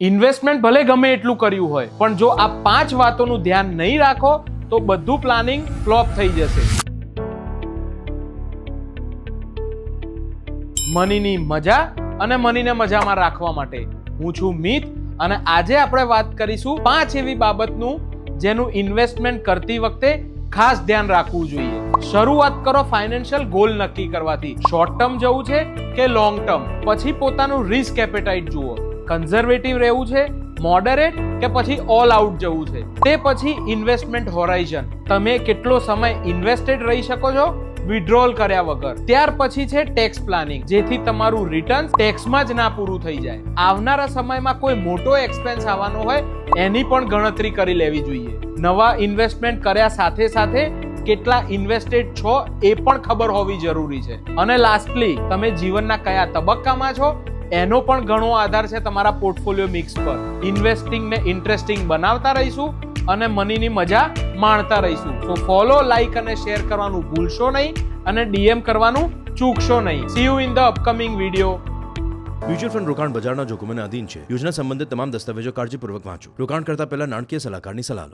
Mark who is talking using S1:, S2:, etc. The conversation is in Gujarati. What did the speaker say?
S1: ઇન્વેસ્ટમેન્ટ ભલે ગમે એટલું કર્યું હોય, પણ જો આ 5 વાતોનું ધ્યાન નહીં રાખો તો બધું પ્લાનિંગ ફ્લોપ થઈ જશે. મનીની મજા અને મનીને મજામાં રાખવા માટે હું છું મિત અને આજે આપણે વાત કરીશું 5 એવી બાબતનું જેનું ઇન્વેસ્ટમેન્ટ કરતી વખતે ખાસ ધ્યાન રાખવું જોઈએ. શરૂઆત કરો ફાઇનાન્શિયલ ગોલ નક્કી કરવાથી. શોર્ટ ટર્મ જવું છે કે લોંગ ટર્મ, પછી પોતાનું રિસ્ક એપેટાઇટ જુઓ. કન્ઝર્વેટિવ રહેવું છે, મોડરેટ કે પછી ઓલ આઉટ જવું છે. તે પછી ઇન્વેસ્ટમેન્ટ હોરાઇઝન, તમે કેટલો સમય ઇન્વેસ્ટેડ રહી શકો છો વિડ્રોલ કર્યા વગર. ત્યાર પછી છે ટેક્સ પ્લાનિંગ, જેથી તમારું રિટર્ન ટેક્સમાં જ ના પૂરું થઈ જાય. આવનારા સમયમાં કોઈ મોટો એક્સપેન્સ આવવાનો હોય એની પણ ગણતરી કરી લેવી જોઈએ. નવા ઇન્વેસ્ટમેન્ટ કર્યા સાથે સાથે કેટલા ઇન્વેસ્ટેડ છો એ પણ ખબર હોવી જરૂરી છે. અને લાસ્ટલી, તમે જીવનના કયા તબક્કામાં છો એનો પણ ઘણો આધાર છે તમારા પોર્ટફોલિયો મિક્સ પર. ઇન્વેસ્ટિંગને ઇન્ટરેસ્ટિંગ બનાવતા રહીશું અને મનીની મજા માણતા રહીશું. તો ફોલો, લાઈક અને શેર કરવાનું ભૂલશો નહીં અને ડીએમ કરવાનું ચૂકશો નહીં. C you in the upcoming video.
S2: Mutual fund રોકાણ બજારના જોખમોને અધીન છે. યોજના સંબંધિત તમામ દસ્તાવેજો કાળજીપૂર્વક વાંચો. રોકાણ કરતા પહેલા નાણાકીય સલાહકારની સલાહ લો.